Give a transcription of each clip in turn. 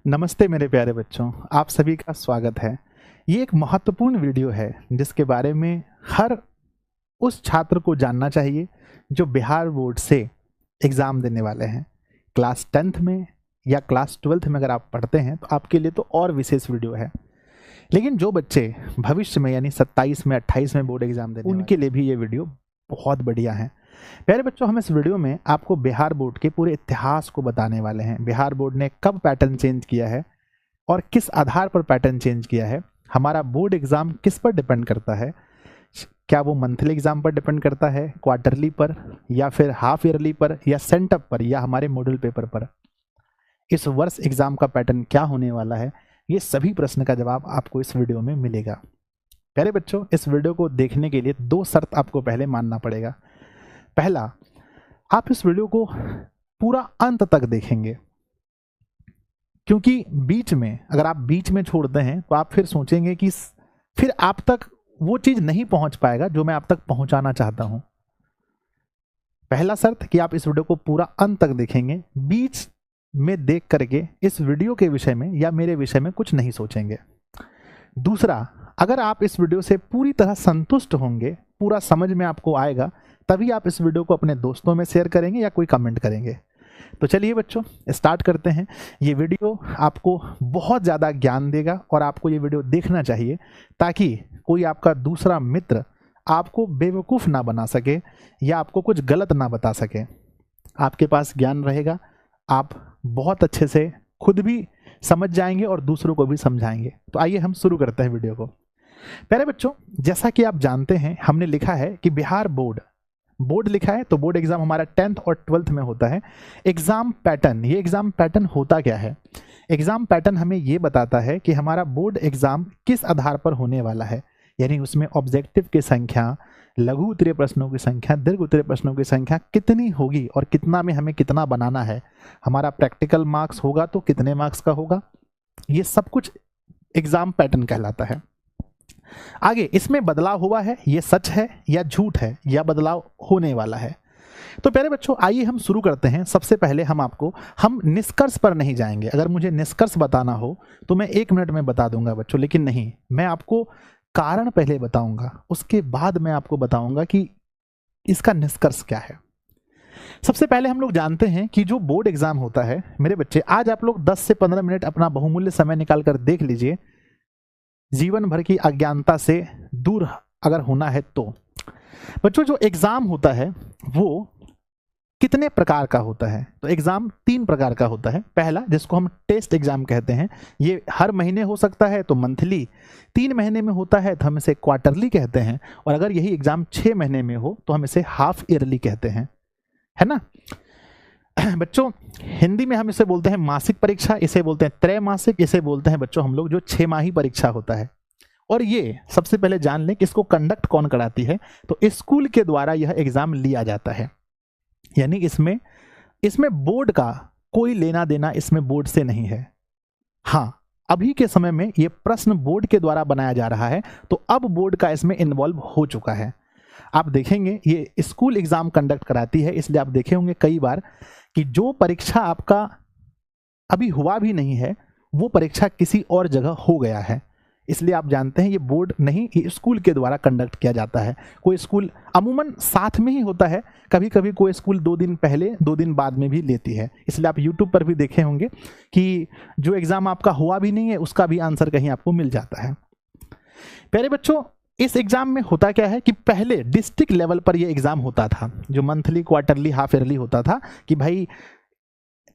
नमस्ते मेरे प्यारे बच्चों, आप सभी का स्वागत है। ये एक महत्वपूर्ण वीडियो है जिसके बारे में हर उस छात्र को जानना चाहिए जो बिहार बोर्ड से एग्ज़ाम देने वाले हैं। क्लास 10th में या क्लास 12th में अगर आप पढ़ते हैं तो आपके लिए तो और विशेष वीडियो है। लेकिन जो बच्चे भविष्य में यानी 27 में 28 में बोर्ड एग्ज़ाम देने उनके लिए भी ये वीडियो बहुत बढ़िया है। प्यारे बच्चों, हम इस वीडियो में आपको बिहार बोर्ड के पूरे इतिहास को बताने वाले हैं। बिहार बोर्ड ने कब पैटर्न चेंज किया है और किस आधार पर पैटर्न चेंज किया है, हमारा बोर्ड एग्ज़ाम किस पर डिपेंड करता है, क्या वो मंथली एग्ज़ाम पर डिपेंड करता है, क्वार्टरली पर, या फिर हाफ ईयरली पर, या सेंटअप पर, या हमारे मॉडल पेपर पर। इस वर्ष एग्ज़ाम का पैटर्न क्या होने वाला है, ये सभी प्रश्न का जवाब आपको इस वीडियो में मिलेगा। प्यारे बच्चों, इस वीडियो को देखने के लिए 2 शर्त आपको पहले मानना पड़ेगा। पहला, आप इस वीडियो को पूरा अंत तक देखेंगे, क्योंकि बीच में अगर आप बीच में छोड़ते हैं तो आप फिर सोचेंगे कि फिर आप तक वो चीज़ नहीं पहुंच पाएगा जो मैं आप तक पहुंचाना चाहता हूं। पहला शर्त कि आप इस वीडियो को पूरा अंत तक देखेंगे, बीच में देख करके इस वीडियो के विषय में या मेरे विषय में कुछ नहीं सोचेंगे। दूसरा, अगर आप इस वीडियो से पूरी तरह संतुष्ट होंगे, पूरा समझ में आपको आएगा, तभी आप इस वीडियो को अपने दोस्तों में शेयर करेंगे या कोई कमेंट करेंगे। तो चलिए बच्चों, स्टार्ट करते हैं। ये वीडियो आपको बहुत ज़्यादा ज्ञान देगा और आपको ये वीडियो देखना चाहिए ताकि कोई आपका दूसरा मित्र आपको बेवकूफ़ ना बना सके या आपको कुछ गलत ना बता सके। आपके पास ज्ञान रहेगा, आप बहुत अच्छे से खुद भी समझ जाएंगे और दूसरों को भी समझाएंगे। तो आइए हम शुरू करते हैं वीडियो को। प्यारे बच्चों, जैसा कि आप जानते हैं, हमने लिखा है कि बिहार बोर्ड लिखा है, तो बोर्ड एग्जाम हमारा 10th और 12th में होता है। एग्जाम पैटर्न, ये एग्जाम पैटर्न होता क्या है? एग्जाम पैटर्न हमें ये बताता है कि हमारा बोर्ड एग्जाम किस आधार पर होने वाला है, यानी उसमें ऑब्जेक्टिव की संख्या, लघु उत्तरीय प्रश्नों की संख्या, दीर्घ उत्तरीय प्रश्नों की संख्या कितनी होगी और कितना में हमें कितना बनाना है, हमारा प्रैक्टिकल मार्क्स होगा तो कितने मार्क्स का होगा, ये सब कुछ एग्जाम पैटर्न कहलाता है। आगे इसमें बदलाव हुआ है, ये सच है या झूठ है, या बदलाव होने वाला है? तो प्यारे बच्चों, आइए हम शुरू करते हैं। सबसे पहले हम निष्कर्ष पर नहीं जाएंगे। अगर मुझे निष्कर्ष बताना हो तो मैं 1 मिनट में बता दूंगा बच्चों, लेकिन नहीं, मैं आपको कारण पहले बताऊंगा, उसके बाद मैं आपको बताऊंगा कि इसका निष्कर्ष क्या है। सबसे पहले हम लोग जानते हैं कि जो बोर्ड एग्जाम होता है, मेरे बच्चे, आज आप लोग 10 से 15 मिनट अपना बहुमूल्य समय निकाल कर देख लीजिए। जीवन भर की अज्ञानता से दूर अगर होना है तो बच्चों, जो एग्जाम होता है वो कितने प्रकार का होता है? तो एग्जाम 3 प्रकार का होता है। पहला, जिसको हम टेस्ट एग्जाम कहते हैं, ये हर महीने हो सकता है तो मंथली, 3 महीने में होता है तो हम इसे क्वार्टरली कहते हैं, और अगर यही एग्जाम 6 महीने में हो तो हम इसे हाफ ईयरली कहते हैं, है ना बच्चों? हिंदी में हम इसे बोलते हैं मासिक परीक्षा, इसे बोलते हैं त्रैमासिक, इसे बोलते हैं बच्चों हम लोग जो 6 माही परीक्षा होता है। और ये सबसे पहले जान लें कि इसको कंडक्ट कौन कराती है, तो स्कूल के द्वारा यह एग्जाम लिया जाता है। यानी इसमें बोर्ड का कोई लेना देना इसमें बोर्ड से नहीं है। हाँ, अभी के समय में ये प्रश्न बोर्ड के द्वारा बनाया जा रहा है, तो अब बोर्ड का इसमें इन्वॉल्व हो चुका है। आप देखेंगे ये स्कूल एग्जाम कंडक्ट कराती है, इसलिए आप देखे होंगे कई बार कि जो परीक्षा आपका अभी हुआ भी नहीं है वो परीक्षा किसी और जगह हो गया है, इसलिए आप जानते हैं ये बोर्ड नहीं, ये स्कूल के द्वारा कंडक्ट किया जाता है। कोई स्कूल अमूमन साथ में ही होता है, कभी कभी कोई स्कूल 2 दिन पहले 2 दिन बाद में भी लेती है। इसलिए आप यूट्यूब पर भी देखे होंगे कि जो एग्जाम आपका हुआ भी नहीं है उसका भी आंसर कहीं आपको मिल जाता है। प्यारे बच्चों, इस एग्जाम में होता क्या है कि पहले डिस्ट्रिक्ट लेवल पर यह एग्जाम होता था, जो मंथली, क्वार्टरली, हाफ ईयरली होता था, कि भाई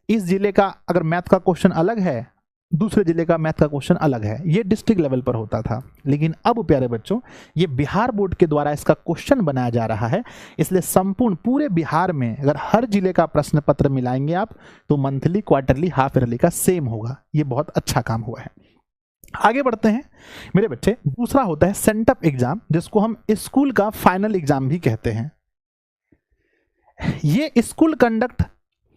इस जिले का अगर मैथ का क्वेश्चन अलग है, दूसरे जिले का मैथ का क्वेश्चन अलग है, ये डिस्ट्रिक्ट लेवल पर होता था। लेकिन अब प्यारे बच्चों, ये बिहार बोर्ड के द्वारा इसका क्वेश्चन बनाया जा रहा है, इसलिए संपूर्ण पूरे बिहार में अगर हर जिले का प्रश्न पत्र मिलाएंगे आप तो मंथली, क्वार्टरली, हाफ ईयरली का सेम होगा। ये बहुत अच्छा काम हुआ है। आगे बढ़ते हैं मेरे बच्चे। दूसरा होता है सेंटअप एग्जाम, जिसको हम स्कूल का फाइनल एग्जाम भी कहते हैं। ये स्कूल कंडक्ट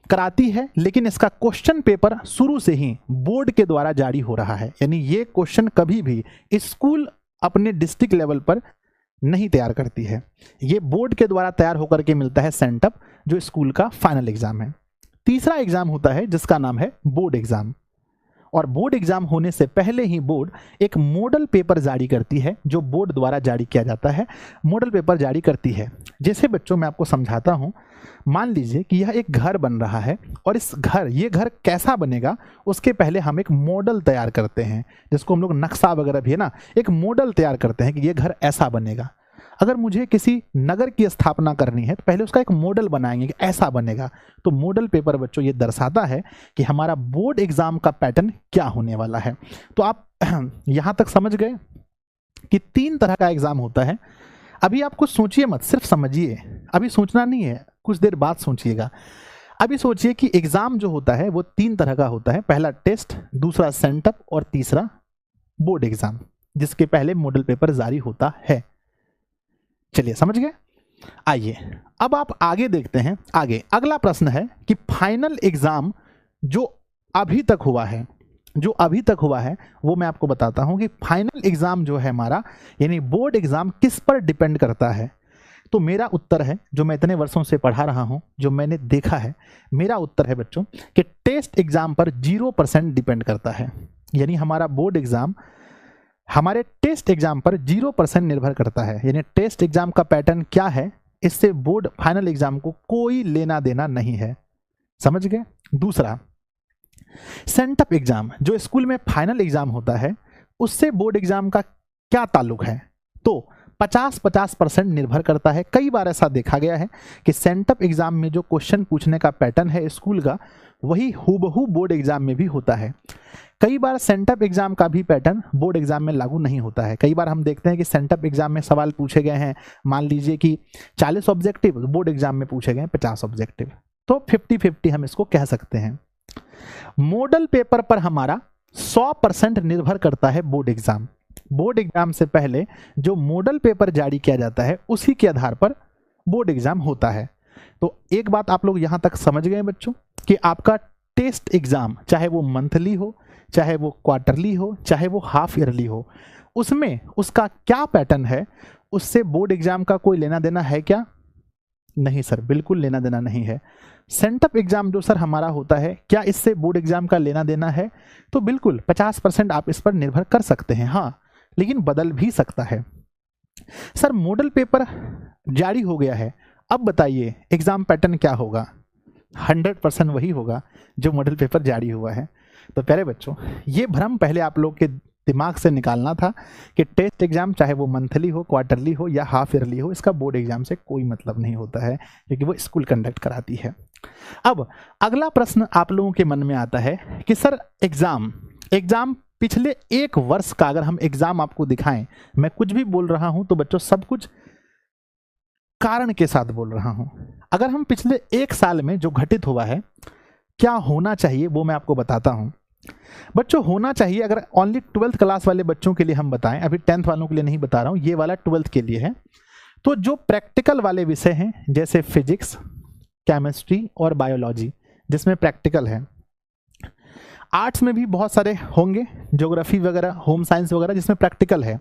कराती है, लेकिन इसका क्वेश्चन पेपर शुरू से ही बोर्ड के द्वारा जारी हो रहा है। यानी ये क्वेश्चन कभी भी स्कूल अपने डिस्ट्रिक्ट लेवल पर नहीं तैयार करती है, ये बोर्ड के द्वारा तैयार होकर के मिलता है सेंटअप, जो स्कूल का फाइनल एग्जाम है। तीसरा एग्जाम होता है जिसका नाम है बोर्ड एग्जाम, और बोर्ड एग्जाम होने से पहले ही बोर्ड एक मॉडल पेपर जारी करती है, जो बोर्ड द्वारा जारी किया जाता है, मॉडल पेपर जारी करती है। जैसे बच्चों मैं आपको समझाता हूँ, मान लीजिए कि यह एक घर बन रहा है और ये घर कैसा बनेगा उसके पहले हम एक मॉडल तैयार करते हैं, जिसको हम लोग नक्शा वगैरह भी है ना, एक मॉडल तैयार करते हैं कि ये घर ऐसा बनेगा। अगर मुझे किसी नगर की स्थापना करनी है तो पहले उसका एक मॉडल बनाएंगे कि ऐसा बनेगा। तो मॉडल पेपर बच्चों ये दर्शाता है कि हमारा बोर्ड एग्जाम का पैटर्न क्या होने वाला है। तो आप यहां तक समझ गए कि 3 तरह का एग्जाम होता है। अभी आप कुछ सोचिए मत, सिर्फ समझिए, अभी सोचना नहीं है, कुछ देर बाद सोचिएगा। अभी सोचिए कि एग्जाम जो होता है वो 3 तरह का होता है, पहला टेस्ट, दूसरा सेंटअप और तीसरा बोर्ड एग्जाम, जिसके पहले मॉडल पेपर जारी होता है। चलिए समझ गए। आइए अब आप आगे देखते हैं। आगे अगला प्रश्न है कि फाइनल एग्जाम जो अभी तक हुआ है वो मैं आपको बताता हूं कि फाइनल एग्जाम जो है हमारा, यानी बोर्ड एग्जाम किस पर डिपेंड करता है। तो मेरा उत्तर है, जो मैं इतने वर्षों से पढ़ा रहा हूं, जो मैंने देखा है, मेरा उत्तर है बच्चों कि टेस्ट एग्जाम पर 0% डिपेंड करता है। यानी हमारा बोर्ड एग्जाम हमारे टेस्ट एग्जाम पर 0% निर्भर करता है। यानी टेस्ट एग्जाम का पैटर्न क्या है, इससे बोर्ड फाइनल एग्जाम को कोई लेना देना नहीं है। समझ गए। दूसरा, सेंटअप एग्जाम जो स्कूल में फाइनल एग्जाम होता है, उससे बोर्ड एग्जाम का क्या ताल्लुक है। तो 50-50% निर्भर करता है। कई बार ऐसा देखा गया है कि सेंटअप एग्जाम में जो क्वेश्चन पूछने का पैटर्न है स्कूल का, वही हूबहू बोर्ड एग्जाम में भी होता है। कई बार सेंटअप एग्जाम का भी पैटर्न बोर्ड एग्जाम में लागू नहीं होता है। कई बार हम देखते हैं कि सेंटअप एग्जाम में सवाल पूछे गए हैं, मान लीजिए कि 40 ऑब्जेक्टिव, बोर्ड एग्जाम में पूछे गए 50 ऑब्जेक्टिव, तो 50-50 हम इसको कह सकते हैं। मॉडल पेपर पर हमारा 100% निर्भर करता है बोर्ड एग्जाम। बोर्ड एग्जाम से पहले जो मॉडल पेपर जारी किया जाता है उसी के आधार पर बोर्ड एग्जाम होता है। तो एक बात आप लोग यहां तक समझ गए बच्चों कि आपका टेस्ट एग्जाम, चाहे वो मंथली हो, चाहे वो क्वार्टरली हो, चाहे वो हाफ ईयरली हो, उसमें उसका क्या पैटर्न है, उससे बोर्ड एग्जाम का कोई लेना देना है क्या? नहीं सर, बिल्कुल लेना देना नहीं है। सेंटअप एग्जाम जो सर हमारा होता है, क्या इससे बोर्ड एग्जाम का लेना देना है? तो बिल्कुल 50% आप इस पर निर्भर कर सकते हैं, हाँ, लेकिन बदल भी सकता है। सर मॉडल पेपर जारी हो गया है, अब बताइए एग्जाम पैटर्न क्या होगा? 100% वही होगा जो मॉडल पेपर जारी हुआ है। तो प्यारे बच्चों, ये भ्रम पहले आप लोग के दिमाग से निकालना था कि टेस्ट एग्जाम चाहे वो मंथली हो, क्वार्टरली हो या हाफ ईयरली हो, इसका बोर्ड एग्जाम से कोई मतलब नहीं होता है, क्योंकि वो स्कूल कंडक्ट कराती है। अब अगला प्रश्न आप लोगों के मन में आता है कि सर एग्जाम पिछले 1 वर्ष का अगर हम एग्जाम आपको दिखाएं, मैं कुछ भी बोल रहा हूं तो बच्चों सब कुछ कारण के साथ बोल रहा हूं। अगर हम पिछले 1 साल में जो घटित हुआ है, क्या होना चाहिए वो मैं आपको बताता हूं। बच्चों होना चाहिए, अगर ओनली 12th क्लास वाले बच्चों के लिए हम बताएं, अभी 10th वालों के लिए नहीं बता रहा हूं, ये वाला 12th के लिए है। तो जो प्रैक्टिकल वाले विषय हैं जैसे फिजिक्स, केमिस्ट्री और बायोलॉजी, जिसमें प्रैक्टिकल है, आर्ट्स में भी बहुत सारे होंगे, ज्योग्राफी वगैरह, होम साइंस वगैरह, जिसमें प्रैक्टिकल है,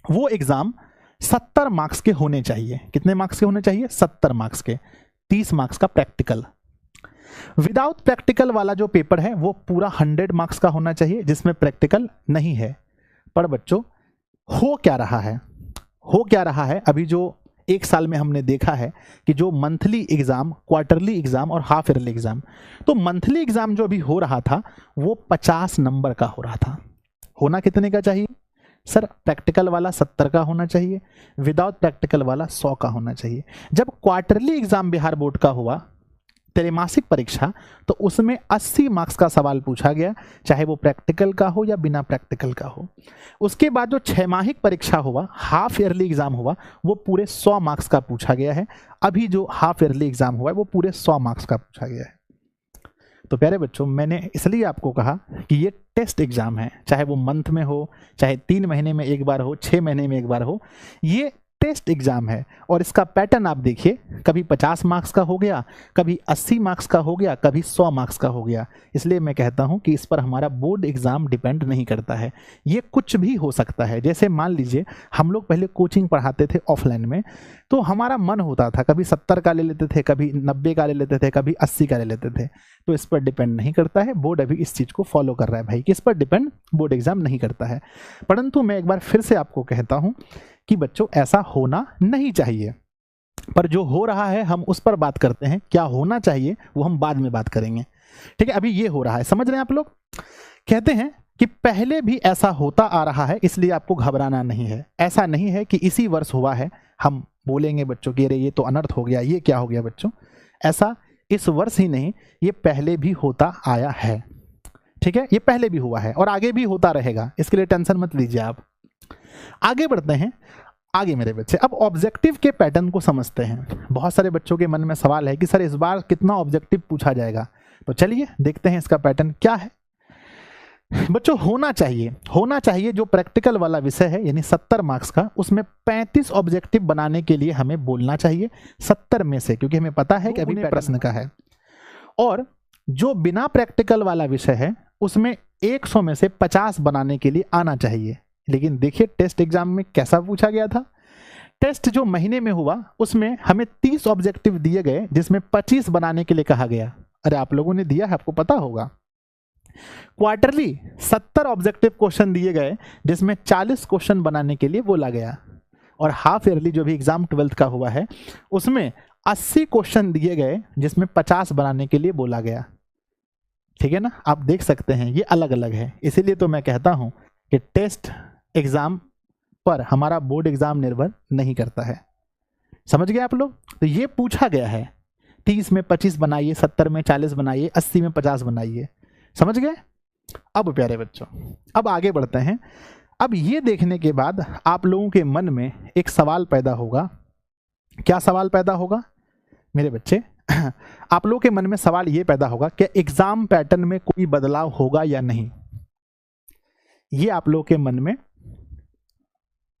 वो एग्जाम 70 मार्क्स के होने चाहिए। कितने मार्क्स के होने चाहिए? 70 मार्क्स के, 30 मार्क्स का प्रैक्टिकल। विदाउट प्रैक्टिकल वाला जो पेपर है वो पूरा 100 मार्क्स का होना चाहिए, जिसमें प्रैक्टिकल नहीं है। पर बच्चों हो क्या रहा है अभी जो 1 साल में हमने देखा है कि जो मंथली एग्जाम, क्वार्टरली एग्जाम और हाफ ईयरली एग्जाम, तो मंथली एग्जाम जो अभी हो रहा था वो 50 नंबर का हो रहा था। होना कितने का चाहिए सर? प्रैक्टिकल वाला 70 का होना चाहिए, विदाउट प्रैक्टिकल वाला 100 का होना चाहिए। जब क्वार्टरली एग्जाम बिहार बोर्ड का हुआ, त्रैमासिक परीक्षा, तो उसमें 80 मार्क्स का सवाल पूछा गया, चाहे वो प्रैक्टिकल का हो या बिना प्रैक्टिकल का हो। उसके बाद जो 6 परीक्षा हुआ, हाफ ईयरली एग्जाम हुआ, वो पूरे 100 मार्क्स का पूछा गया है। अभी जो हाफ ईयरली एग्जाम हुआ है वो पूरे 100 मार्क्स का पूछा गया है। तो प्यारे बच्चों, मैंने इसलिए आपको कहा कि ये टेस्ट एग्जाम है, चाहे वो मंथ में हो, चाहे 3 महीने में एक बार हो, 6 महीने में एक बार हो, ये टेस्ट एग्जाम है और इसका पैटर्न आप देखिए, कभी 50 मार्क्स का हो गया, कभी 80 मार्क्स का हो गया, कभी 100 मार्क्स का हो गया। इसलिए मैं कहता हूं कि इस पर हमारा बोर्ड एग्जाम डिपेंड नहीं करता है, ये कुछ भी हो सकता है। जैसे मान लीजिए हम लोग पहले कोचिंग पढ़ाते थे ऑफलाइन में, तो हमारा मन होता था कभी 70 का ले लेते थे, कभी 90 का ले लेते थे, कभी 80 का ले लेते थे। तो इस पर डिपेंड नहीं करता है, बोर्ड अभी इस चीज़ को फॉलो कर रहा है भाई कि इस पर डिपेंड बोर्ड एग्जाम नहीं करता है। परंतु मैं एक बार फिर से आपको कहता हूँ कि बच्चों ऐसा होना नहीं चाहिए, पर जो हो रहा है हम उस पर बात करते हैं। क्या होना चाहिए वो हम बाद में बात करेंगे, ठीक है। अभी ये हो रहा है, समझ रहे हैं आप लोग। कहते हैं कि पहले भी ऐसा होता आ रहा है, इसलिए आपको घबराना नहीं है। ऐसा नहीं है कि इसी वर्ष हुआ है, हम बोलेंगे बच्चों कि अरे ये तो अनर्थ हो गया, ये क्या हो गया बच्चों। ऐसा इस वर्ष ही नहीं, ये पहले भी होता आया है, ठीक है। ये पहले भी हुआ है और आगे भी होता रहेगा, इसके लिए टेंशन मत लीजिए आप। आगे बढ़ते हैं, आगे मेरे बच्चे अब ऑब्जेक्टिव के पैटर्न को समझते हैं। बहुत सारे बच्चों के मन में सवाल है कि सर इस बार कितना ऑब्जेक्टिव पूछा जाएगा, तो चलिए देखते हैं इसका पैटर्न क्या है। बच्चों होना चाहिए जो प्रैक्टिकल वाला विषय है यानी 70 मार्क्स का, उसमें 35 ऑब्जेक्टिव बनाने के लिए हमें बोलना चाहिए 70 में से, क्योंकि हमें पता है कि अभी प्रश्न का है। और जो बिना प्रैक्टिकल वाला विषय है उसमें 100 में से 50 बनाने के लिए आना चाहिए। लेकिन देखिए टेस्ट एग्जाम में कैसा पूछा गया था। टेस्ट जो महीने में हुआ उसमें हमें 30 ऑब्जेक्टिव दिए गए, जिसमें 25 बनाने के लिए कहा गया। अरे आप लोगों ने दिया है, आपको पता होगा। क्वार्टरली 70 ऑब्जेक्टिव क्वेश्चन दिए गए, जिसमें 40 क्वेश्चन बनाने के लिए बोला गया। और हाफ ईयरली जो भी एग्जाम 12th का हुआ है उसमें 80 क्वेश्चन दिए गए, जिसमें 50 बनाने के लिए बोला गया, ठीक है ना। आप देख सकते हैं ये अलग अलग है। इसीलिए तो मैं कहता हूं कि टेस्ट एग्जाम पर हमारा बोर्ड एग्जाम निर्भर नहीं करता है। समझ गए आप लोग। तो ये पूछा गया है 30 में 25 बनाइए, 70 में 40 बनाइए, 80 में 50 बनाइए, समझ गए। अब प्यारे बच्चों अब आगे बढ़ते हैं। अब ये देखने के बाद आप लोगों के मन में एक सवाल पैदा होगा। क्या सवाल पैदा होगा मेरे बच्चे? आप लोगों के मन में सवाल ये पैदा होगा कि एग्जाम पैटर्न में कोई बदलाव होगा या नहीं। ये आप लोगों के मन में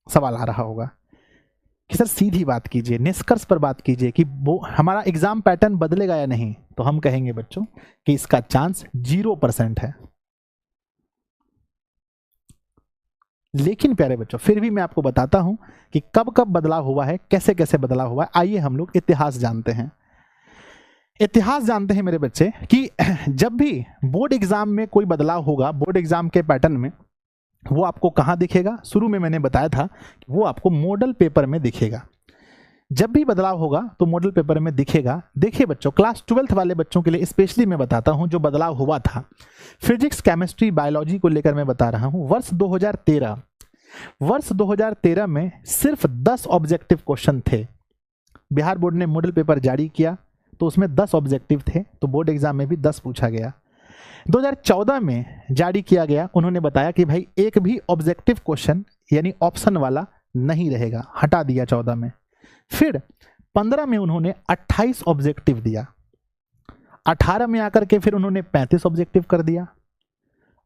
सवाल आ रहा होगा कि सर सीधी बात कीजिए, निष्कर्ष पर बात कीजिए कि वो हमारा एग्जाम पैटर्न बदलेगा या नहीं। तो हम कहेंगे बच्चों कि इसका चांस 0% है। लेकिन प्यारे बच्चों फिर भी मैं आपको बताता हूं कि कब कब बदलाव हुआ है, कैसे कैसे बदलाव हुआ है। आइए हम लोग इतिहास जानते हैं। इतिहास जानते हैं मेरे बच्चे कि जब भी बोर्ड एग्जाम में कोई बदलाव होगा, बोर्ड एग्जाम के पैटर्न में, वो आपको कहाँ दिखेगा? शुरू में मैंने बताया था कि वो आपको मॉडल पेपर में दिखेगा। जब भी बदलाव होगा तो मॉडल पेपर में दिखेगा। देखिए बच्चों क्लास 12th वाले बच्चों के लिए स्पेशली मैं बताता हूं जो बदलाव हुआ था। फिजिक्स, केमिस्ट्री, बायोलॉजी को लेकर मैं बता रहा हूं। वर्ष 2013 में सिर्फ 10 ऑब्जेक्टिव क्वेश्चन थे। बिहार बोर्ड ने मॉडल पेपर जारी किया तो उसमें 10 ऑब्जेक्टिव थे, तो बोर्ड एग्जाम में भी 10 पूछा गया। 2014 में जारी किया गया, उन्होंने बताया कि भाई एक भी ऑब्जेक्टिव क्वेश्चन यानी ऑप्शन वाला नहीं रहेगा, हटा दिया 14 में। फिर 15 में उन्होंने 28 ऑब्जेक्टिव दिया। 18 में आकर के फिर उन्होंने 35 ऑब्जेक्टिव कर दिया।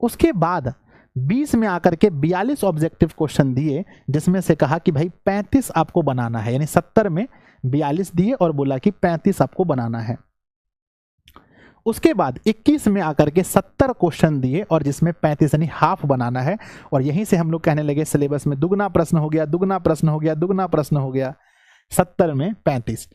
उसके बाद 20 में आकर के 42 ऑब्जेक्टिव क्वेश्चन दिए, जिसमें से कहा कि भाई 35 आपको बनाना है, यानी 70 में 42 दिए और बोला कि 35 आपको बनाना है। उसके बाद 21 में आकर के 70 क्वेश्चन दिए और जिसमें 35 यानी हाफ बनाना है। और यहीं से हम लोग कहने लगे सिलेबस में दुगना प्रश्न हो गया, दुगना प्रश्न हो गया, दुगना प्रश्न हो गया। 70 में 35।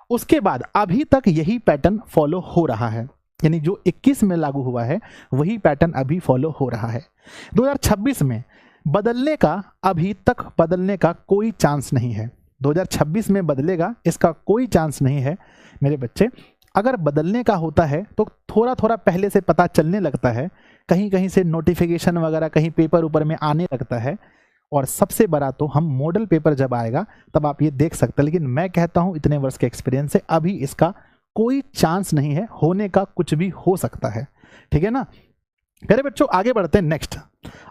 उसके बाद अभी तक यही पैटर्न फॉलो हो रहा है, यानी जो 21 में लागू हुआ है वही पैटर्न अभी फॉलो हो रहा है। 2026 में बदलने का अभी तक बदलने का कोई चांस नहीं है। 2026 में बदलेगा इसका कोई चांस नहीं है मेरे बच्चे। अगर बदलने का होता है तो थोड़ा थोड़ा पहले से पता चलने लगता है, कहीं कहीं से नोटिफिकेशन वगैरह कहीं पेपर ऊपर में आने लगता है। और सबसे बड़ा तो हम मॉडल पेपर जब आएगा तब आप ये देख सकते हैं। लेकिन मैं कहता हूं इतने वर्ष के एक्सपीरियंस से अभी इसका कोई चांस नहीं है, होने का कुछ भी हो सकता है, ठीक है ना। मेरे बच्चों आगे बढ़ते हैं नेक्स्ट।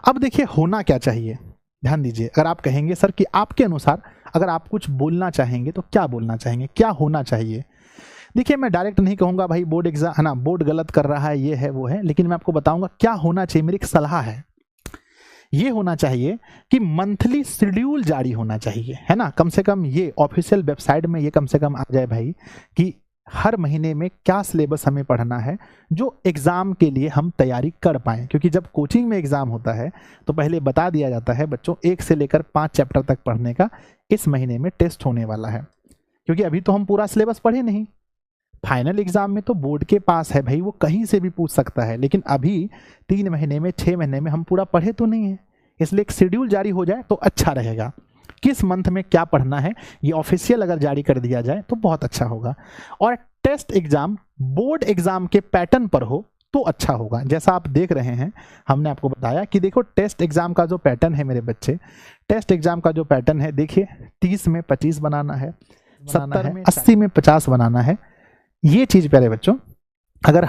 अब देखिए होना क्या चाहिए, ध्यान दीजिए। अगर आप कहेंगे सर कि आपके अनुसार अगर आप कुछ बोलना चाहेंगे तो क्या बोलना चाहेंगे, क्या होना चाहिए? देखिए मैं डायरेक्ट नहीं कहूंगा भाई बोर्ड एग्जाम है ना, बोर्ड गलत कर रहा है, ये है वो है, लेकिन मैं आपको बताऊंगा क्या होना चाहिए। मेरी एक सलाह है। ये होना चाहिए कि मंथली शेड्यूल जारी होना चाहिए, है ना। कम से कम ये ऑफिशियल वेबसाइट में ये कम से कम आ जाए भाई कि हर महीने में क्या सिलेबस हमें पढ़ना है जो एग्ज़ाम के लिए हम तैयारी कर पाएँ। क्योंकि जब कोचिंग में एग्ज़ाम होता है तो पहले बता दिया जाता है बच्चों 1 से लेकर 5 चैप्टर तक पढ़ने का इस महीने में टेस्ट होने वाला है। क्योंकि अभी तो हम पूरा सिलेबस पढ़े नहीं, फाइनल एग्ज़ाम में तो बोर्ड के पास है भाई, वो कहीं से भी पूछ सकता है। लेकिन अभी 3 महीने में 6 महीने में हम पूरा पढ़े तो नहीं है, इसलिए एक शेड्यूल जारी हो जाए तो अच्छा रहेगा। किस मंथ में क्या पढ़ना है ये ऑफिशियल अगर जारी कर दिया जाए तो बहुत अच्छा होगा। और टेस्ट एग्ज़ाम बोर्ड एग्ज़ाम के पैटर्न पर हो तो अच्छा होगा। जैसा आप देख रहे हैं, हमने आपको बताया कि देखो टेस्ट एग्ज़ाम का जो पैटर्न है मेरे बच्चे, टेस्ट एग्ज़ाम का जो पैटर्न है देखिए 30 में 25 बनाना है, 70 में 80 में 50 बनाना है। ये चीज़ प्यारे बच्चों अगर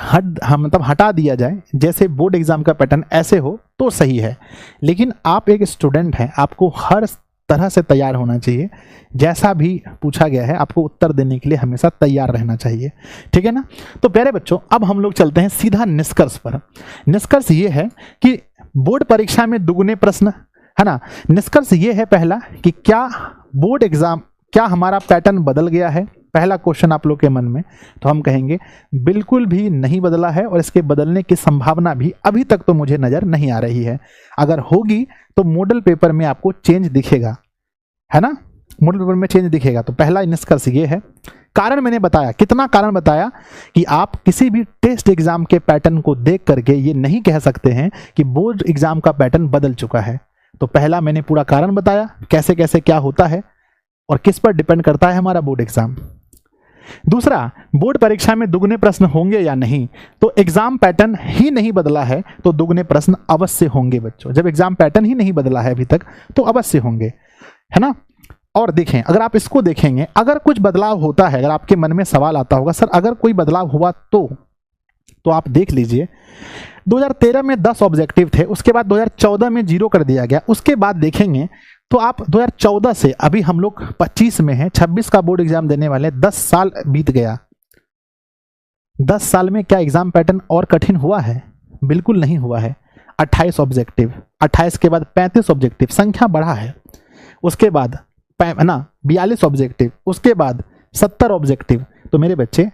मतलब हटा दिया जाए, जैसे बोर्ड एग्ज़ाम का पैटर्न ऐसे हो तो सही है। लेकिन आप एक स्टूडेंट हैं, आपको हर तरह से तैयार होना चाहिए। जैसा भी पूछा गया है आपको उत्तर देने के लिए हमेशा तैयार रहना चाहिए, ठीक है ना। तो प्यारे बच्चों अब हम लोग चलते हैं सीधा निष्कर्ष पर। निष्कर्ष ये है कि बोर्ड परीक्षा में दुगने प्रश्न, है ना। निष्कर्ष ये है पहला कि क्या बोर्ड एग्ज़ाम, क्या हमारा पैटर्न बदल गया है, पहला क्वेश्चन आप लोग के मन में। तो हम कहेंगे बिल्कुल भी नहीं बदला है और इसके बदलने की संभावना भी अभी तक तो मुझे नज़र नहीं आ रही है। अगर होगी तो मॉडल पेपर में आपको चेंज दिखेगा, है ना, मॉडल पेपर में चेंज दिखेगा। तो पहला निष्कर्ष ये है। कारण मैंने बताया, कितना कारण बताया कि आप किसी भी टेस्ट एग्जाम के पैटर्न को देख करके ये नहीं कह सकते हैं कि बोर्ड एग्जाम का पैटर्न बदल चुका है। तो पहला मैंने पूरा कारण बताया कैसे कैसे क्या होता है और किस पर डिपेंड करता है हमारा बोर्ड एग्जाम। दूसरा, बोर्ड परीक्षा में दुगने प्रश्न होंगे या नहीं, तो एग्जाम पैटर्न ही नहीं बदला है तो दुगने प्रश्न अवश्य होंगे बच्चों। जब एग्जाम पैटर्न ही नहीं बदला है अभी तक तो अवश्य होंगे, है ना। और देखें, अगर आप इसको देखेंगे, अगर कुछ बदलाव होता है, अगर आपके मन में सवाल आता होगा सर अगर कोई बदलाव हुआ तो आप देख लीजिए 2013 में 10 ऑब्जेक्टिव थे, उसके बाद 2014 में 0 कर दिया गया। उसके बाद देखेंगे तो आप 2014 से अभी हम लोग 25 में हैं, 26 का बोर्ड एग्जाम देने वाले, 10 साल बीत गया। 10 साल में क्या एग्जाम पैटर्न और कठिन हुआ है? बिल्कुल नहीं हुआ है। 28 ऑब्जेक्टिव, 28 के बाद 35 ऑब्जेक्टिव, संख्या बढ़ा है। उसके बाद 42 ऑब्जेक्टिव, उसके बाद 70 ऑब्जेक्टिव। तो मेरे बच्चे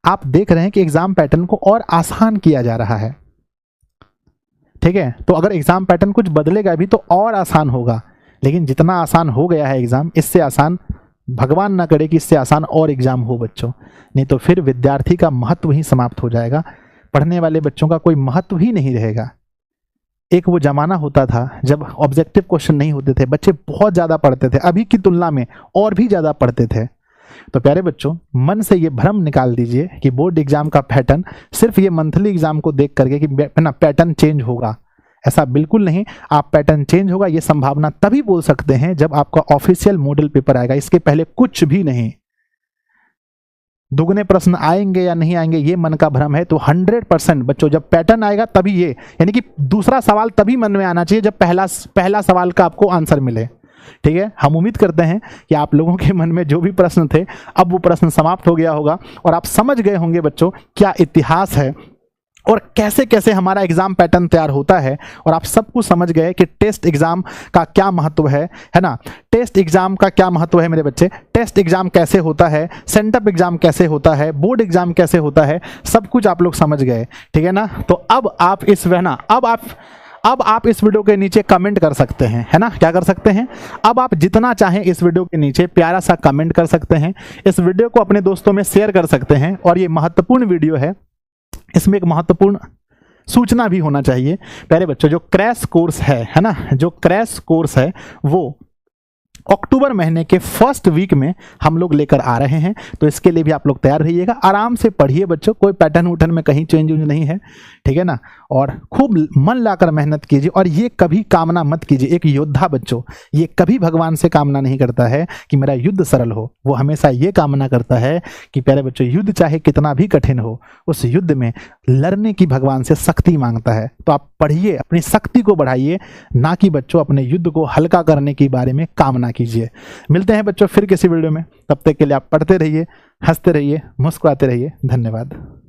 आप देख रहे हैं कि एग्जाम पैटर्न को और आसान किया जा रहा है, ठीक है। तो अगर एग्जाम पैटर्न कुछ बदलेगा भी तो और आसान होगा, लेकिन जितना आसान हो गया है एग्जाम, इससे आसान भगवान ना करे कि इससे आसान और एग्जाम हो बच्चों, नहीं तो फिर विद्यार्थी का महत्व ही समाप्त हो जाएगा, पढ़ने वाले बच्चों का कोई महत्व ही नहीं रहेगा। एक वो जमाना होता था जब ऑब्जेक्टिव क्वेश्चन नहीं होते थे, बच्चे बहुत ज़्यादा पढ़ते थे, अभी की तुलना में और भी ज़्यादा पढ़ते थे। तो प्यारे बच्चों मन से ये भ्रम निकाल दीजिए कि बोर्ड एग्जाम का पैटर्न सिर्फ ये मंथली एग्जाम को देख करके कि पैटर्न चेंज होगा, ऐसा बिल्कुल नहीं। आप पैटर्न चेंज होगा ये संभावना तभी बोल सकते हैं जब आपका ऑफिशियल मॉडल पेपर आएगा, इसके पहले कुछ भी नहीं। दुगने प्रश्न आएंगे या नहीं आएंगे ये मन का भ्रम है। तो 100% बच्चों जब पैटर्न आएगा तभी ये, यानी कि दूसरा सवाल तभी मन में आना चाहिए जब पहला सवाल का आपको आंसर मिले, ठीक है। हम उम्मीद करते हैं कि आप लोगों के मन में जो भी प्रश्न थे अब वो प्रश्न समाप्त हो गया होगा और आप समझ गए होंगे बच्चों क्या इतिहास है और कैसे कैसे हमारा एग्जाम पैटर्न तैयार होता है। और आप सब कुछ समझ गए कि टेस्ट एग्जाम का क्या महत्व है ना। टेस्ट एग्जाम का क्या महत्व है मेरे बच्चे, टेस्ट एग्जाम कैसे होता है, सेंटअप एग्जाम कैसे होता है, बोर्ड एग्जाम कैसे होता है, सब कुछ आप लोग समझ गए, ठीक है ना। तो अब आप इस वीडियो के नीचे कमेंट कर सकते हैं, है ना। क्या कर सकते हैं? अब आप जितना चाहें इस वीडियो के नीचे प्यारा सा कमेंट कर सकते हैं, इस वीडियो को अपने दोस्तों में शेयर कर सकते हैं। और ये महत्वपूर्ण वीडियो है, इसमें एक महत्वपूर्ण सूचना भी होना चाहिए प्यारे बच्चों। जो क्रैश कोर्स है ना, जो क्रैश कोर्स है वो अक्टूबर महीने के फर्स्ट वीक में हम लोग लेकर आ रहे हैं। तो इसके लिए भी आप लोग तैयार रहिएगा, आराम से पढ़िए बच्चों, कोई पैटर्न उठन में कहीं चेंज नहीं है, ठीक है ना। और खूब मन लाकर मेहनत कीजिए और ये कभी कामना मत कीजिए। एक योद्धा बच्चों ये कभी भगवान से कामना नहीं करता है कि मेरा युद्ध सरल हो, वो हमेशा ये कामना करता है कि प्यारे बच्चों युद्ध चाहे कितना भी कठिन हो, उस युद्ध में लड़ने की भगवान से शक्ति मांगता है। तो आप पढ़िए, अपनी शक्ति को बढ़ाइए, ना कि बच्चों अपने युद्ध को हल्का करने के बारे में कामना कीजिए। मिलते हैं बच्चों फिर किसी वीडियो में, तब तक के लिए आप पढ़ते रहिए, हंसते रहिए, मुस्कुराते रहिए। धन्यवाद।